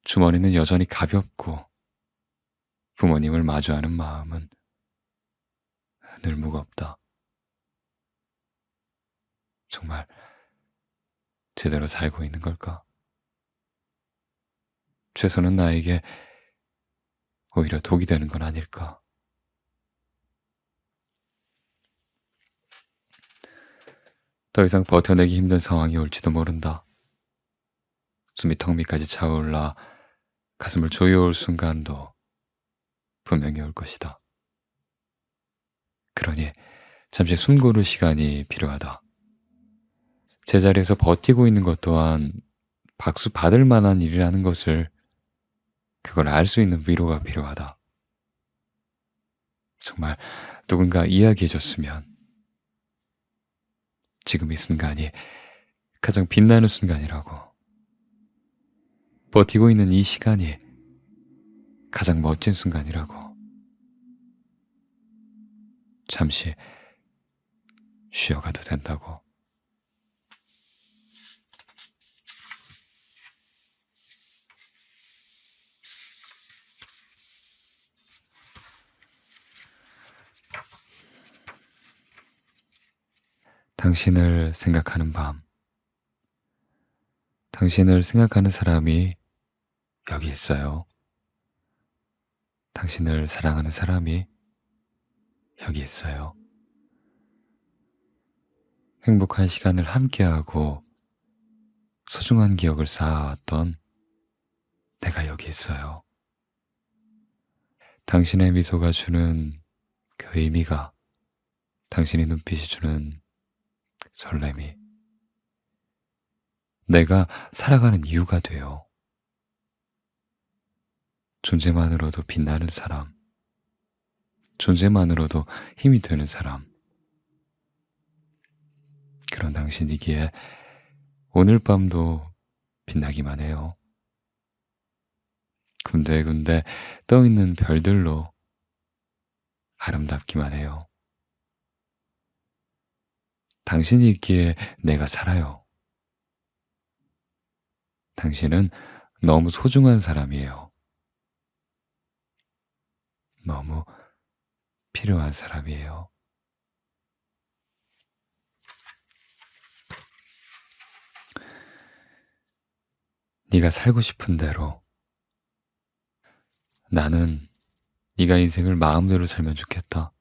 Speaker 1: 주머니는 여전히 가볍고 부모님을 마주하는 마음은 늘 무겁다. 정말 제대로 살고 있는 걸까? 최선은 나에게 오히려 독이 되는 건 아닐까? 더 이상 버텨내기 힘든 상황이 올지도 모른다. 숨이 턱 밑까지 차올라 가슴을 조여올 순간도 분명히 올 것이다. 그러니 잠시 숨 고를 시간이 필요하다. 제자리에서 버티고 있는 것 또한 박수 받을 만한 일이라는 것을 그걸 알 수 있는 위로가 필요하다. 정말 누군가 이야기해줬으면 지금 이 순간이 가장 빛나는 순간이라고. 버티고 있는 이 시간이 가장 멋진 순간이라고. 잠시 쉬어가도 된다고. 당신을 생각하는 밤. 당신을 생각하는 사람이 여기 있어요. 당신을 사랑하는 사람이 여기 있어요. 행복한 시간을 함께하고 소중한 기억을 쌓아왔던 내가 여기 있어요. 당신의 미소가 주는 그 의미가, 당신의 눈빛이 주는 설렘이 내가 살아가는 이유가 돼요. 존재만으로도 빛나는 사람, 존재만으로도 힘이 되는 사람, 그런 당신이기에 오늘 밤도 빛나기만 해요. 군데군데 떠있는 별들로 아름답기만 해요. 당신이 있기에 내가 살아요. 당신은 너무 소중한 사람이에요. 너무 필요한 사람이에요. 네가 살고 싶은 대로, 나는 네가 인생을 마음대로 살면 좋겠다.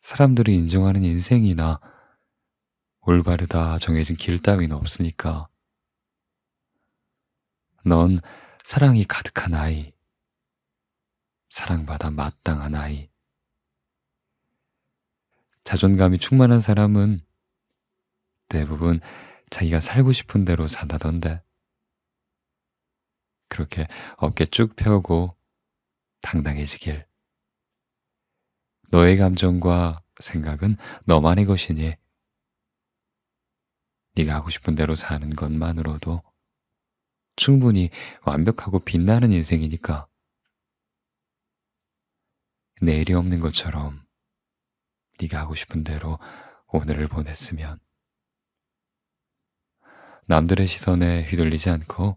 Speaker 1: 사람들이 인정하는 인생이나 올바르다 정해진 길 따위는 없으니까 넌 사랑이 가득한 아이, 사랑받아 마땅한 아이. 자존감이 충만한 사람은 대부분 자기가 살고 싶은 대로 산다던데. 그렇게 어깨 쭉 펴고 당당해지길. 너의 감정과 생각은 너만의 것이니 네가 하고 싶은 대로 사는 것만으로도 충분히 완벽하고 빛나는 인생이니까. 내일이 없는 것처럼 네가 하고 싶은 대로 오늘을 보냈으면, 남들의 시선에 휘둘리지 않고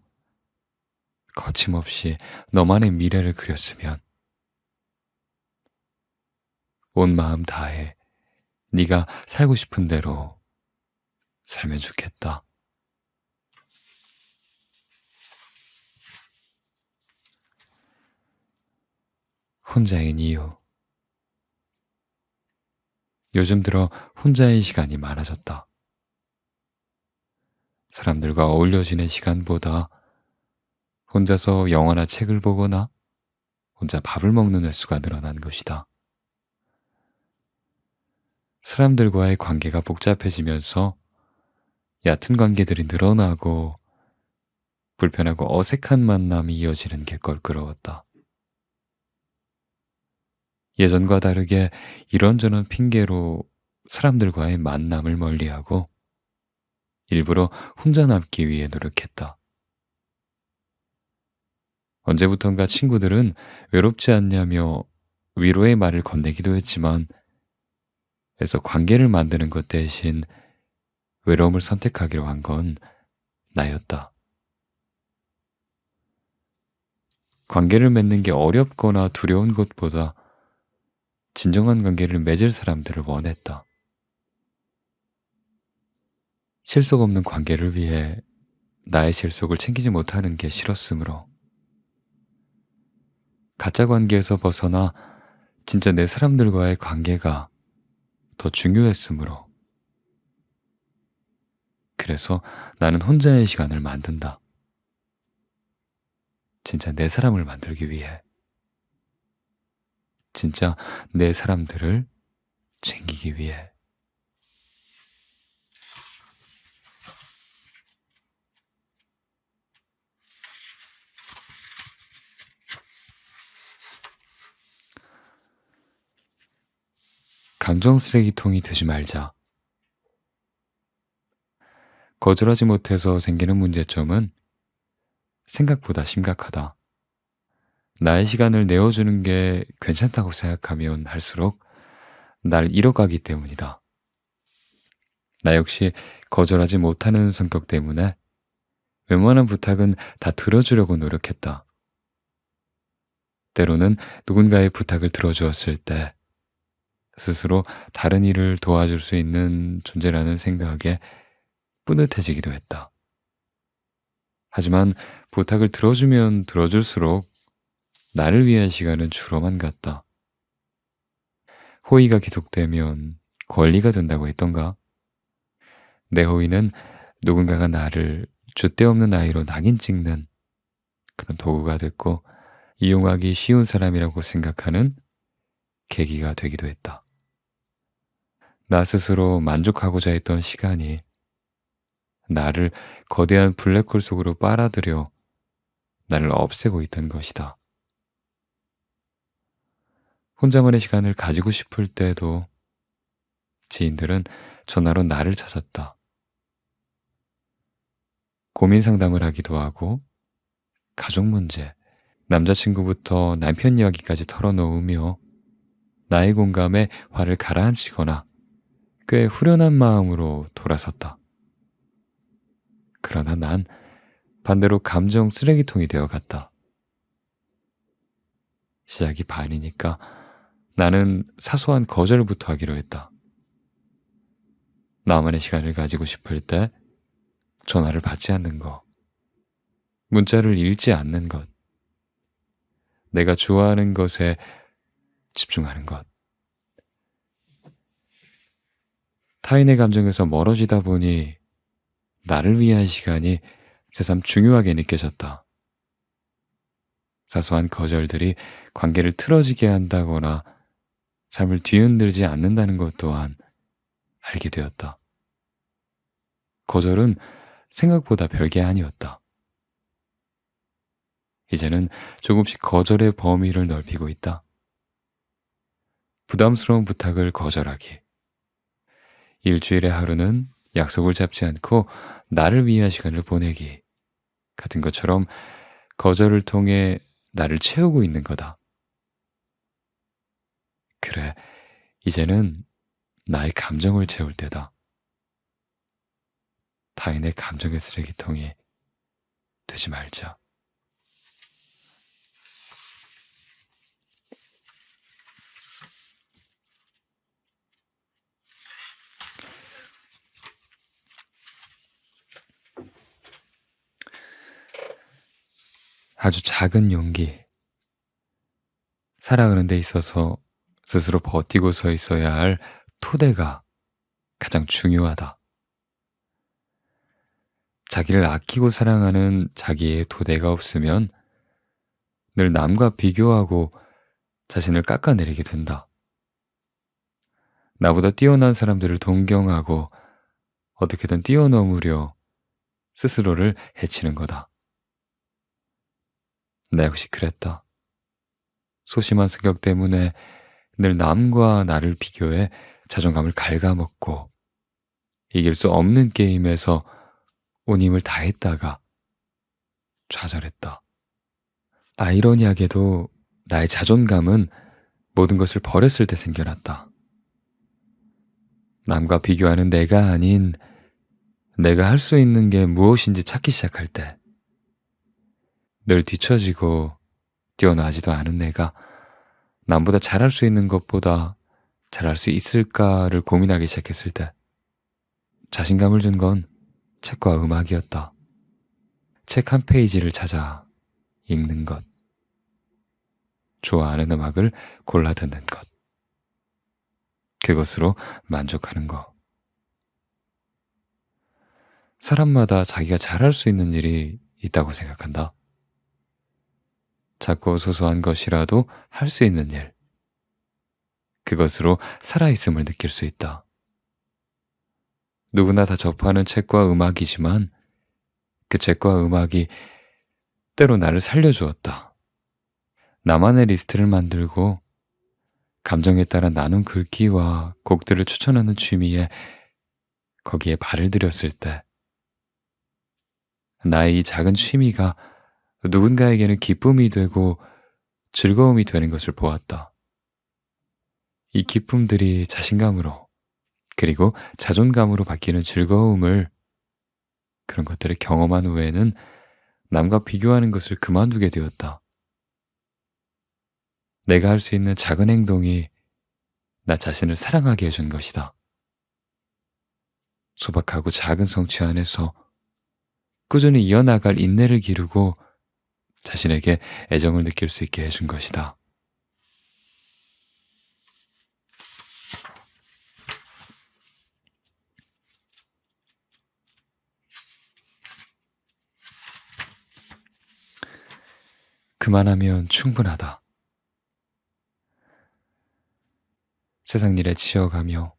Speaker 1: 거침없이 너만의 미래를 그렸으면, 온 마음 다해 네가 살고 싶은 대로 살면 좋겠다. 혼자인 이유. 요즘 들어 혼자의 시간이 많아졌다. 사람들과 어울려 지낸 시간보다 혼자서 영화나 책을 보거나 혼자 밥을 먹는 횟수가 늘어난 것이다. 사람들과의 관계가 복잡해지면서 얕은 관계들이 늘어나고 불편하고 어색한 만남이 이어지는 게 껄끄러웠다. 예전과 다르게 이런저런 핑계로 사람들과의 만남을 멀리하고 일부러 혼자 남기 위해 노력했다. 언제부턴가 친구들은 외롭지 않냐며 위로의 말을 건네기도 했지만, 애써 관계를 만드는 것 대신 외로움을 선택하기로 한 건 나였다. 관계를 맺는 게 어렵거나 두려운 것보다 진정한 관계를 맺을 사람들을 원했다. 실속 없는 관계를 위해 나의 실속을 챙기지 못하는 게 싫었으므로, 가짜 관계에서 벗어나 진짜 내 사람들과의 관계가 더 중요했으므로, 그래서 나는 혼자의 시간을 만든다. 진짜 내 사람을 만들기 위해, 진짜 내 사람들을 챙기기 위해. 감정 쓰레기통이 되지 말자. 거절하지 못해서 생기는 문제점은 생각보다 심각하다. 나의 시간을 내어주는 게 괜찮다고 생각하면 할수록 날 잃어가기 때문이다. 나 역시 거절하지 못하는 성격 때문에 웬만한 부탁은 다 들어주려고 노력했다. 때로는 누군가의 부탁을 들어주었을 때 스스로 다른 일을 도와줄 수 있는 존재라는 생각에 뿌듯해지기도 했다. 하지만 부탁을 들어주면 들어줄수록 나를 위한 시간은 줄어만 갔다. 호의가 계속되면 권리가 된다고 했던가? 내 호의는 누군가가 나를 줏대없는 아이로 낙인 찍는 그런 도구가 됐고 이용하기 쉬운 사람이라고 생각하는 계기가 되기도 했다. 나 스스로 만족하고자 했던 시간이 나를 거대한 블랙홀 속으로 빨아들여 나를 없애고 있던 것이다. 혼자만의 시간을 가지고 싶을 때도 지인들은 전화로 나를 찾았다. 고민 상담을 하기도 하고 가족 문제, 남자친구부터 남편 이야기까지 털어놓으며 나의 공감에 화를 가라앉히거나 꽤 후련한 마음으로 돌아섰다. 그러나 난 반대로 감정 쓰레기통이 되어갔다. 시작이 반이니까 나는 사소한 거절부터 하기로 했다. 나만의 시간을 가지고 싶을 때 전화를 받지 않는 것, 문자를 읽지 않는 것, 내가 좋아하는 것에 집중하는 것. 타인의 감정에서 멀어지다 보니 나를 위한 시간이 새삼 중요하게 느껴졌다. 사소한 거절들이 관계를 틀어지게 한다거나 삶을 뒤흔들지 않는다는 것 또한 알게 되었다. 거절은 생각보다 별게 아니었다. 이제는 조금씩 거절의 범위를 넓히고 있다. 부담스러운 부탁을 거절하기. 일주일에 하루는 약속을 잡지 않고 나를 위한 시간을 보내기 같은 것처럼 거절을 통해 나를 채우고 있는 거다. 그래, 이제는 나의 감정을 채울 때다. 타인의 감정의 쓰레기통이 되지 말자. 아주 작은 용기. 살아가는 데 있어서 스스로 버티고 서 있어야 할 토대가 가장 중요하다. 자기를 아끼고 사랑하는 자기의 토대가 없으면 늘 남과 비교하고 자신을 깎아내리게 된다. 나보다 뛰어난 사람들을 동경하고 어떻게든 뛰어넘으려 스스로를 해치는 거다. 나 역시 그랬다. 소심한 성격 때문에 늘 남과 나를 비교해 자존감을 갉아먹고 이길 수 없는 게임에서 온 힘을 다했다가 좌절했다. 아이러니하게도 나의 자존감은 모든 것을 버렸을 때 생겨났다. 남과 비교하는 내가 아닌 내가 할 수 있는 게 무엇인지 찾기 시작할 때, 늘 뒤처지고 뛰어나지도 않은 내가 남보다 잘할 수 있는 것보다 잘할 수 있을까를 고민하기 시작했을 때, 자신감을 준 건 책과 음악이었다. 책 한 페이지를 찾아 읽는 것, 좋아하는 음악을 골라 듣는 것, 그것으로 만족하는 것. 사람마다 자기가 잘할 수 있는 일이 있다고 생각한다. 작고 소소한 것이라도 할 수 있는 일, 그것으로 살아있음을 느낄 수 있다. 누구나 다 접하는 책과 음악이지만 그 책과 음악이 때로 나를 살려주었다. 나만의 리스트를 만들고 감정에 따라 나눈 글귀와 곡들을 추천하는 취미에 거기에 발을 들였을 때, 나의 이 작은 취미가 누군가에게는 기쁨이 되고 즐거움이 되는 것을 보았다. 이 기쁨들이 자신감으로 그리고 자존감으로 바뀌는 즐거움을, 그런 것들을 경험한 후에는 남과 비교하는 것을 그만두게 되었다. 내가 할 수 있는 작은 행동이 나 자신을 사랑하게 해준 것이다. 소박하고 작은 성취 안에서 꾸준히 이어나갈 인내를 기르고 자신에게 애정을 느낄 수 있게 해준 것이다. 그만하면 충분하다. 세상 일에 치여가며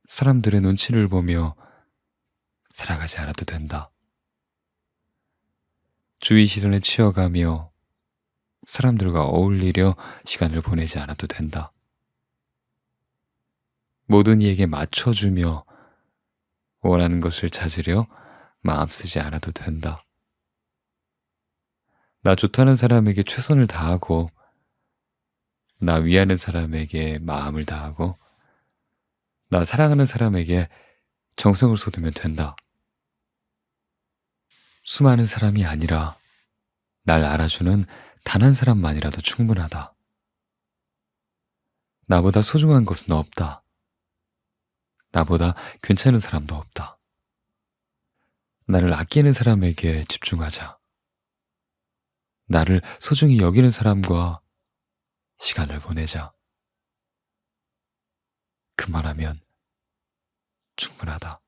Speaker 1: 사람들의 눈치를 보며 살아가지 않아도 된다. 주위 시선에 치여가며 사람들과 어울리려 시간을 보내지 않아도 된다. 모든 이에게 맞춰주며 원하는 것을 찾으려 마음 쓰지 않아도 된다. 나 좋다는 사람에게 최선을 다하고 나 위하는 사람에게 마음을 다하고 나 사랑하는 사람에게 정성을 쏟으면 된다. 수많은 사람이 아니라 날 알아주는 단 한 사람만이라도 충분하다. 나보다 소중한 것은 없다. 나보다 괜찮은 사람도 없다. 나를 아끼는 사람에게 집중하자. 나를 소중히 여기는 사람과 시간을 보내자. 그만하면 충분하다.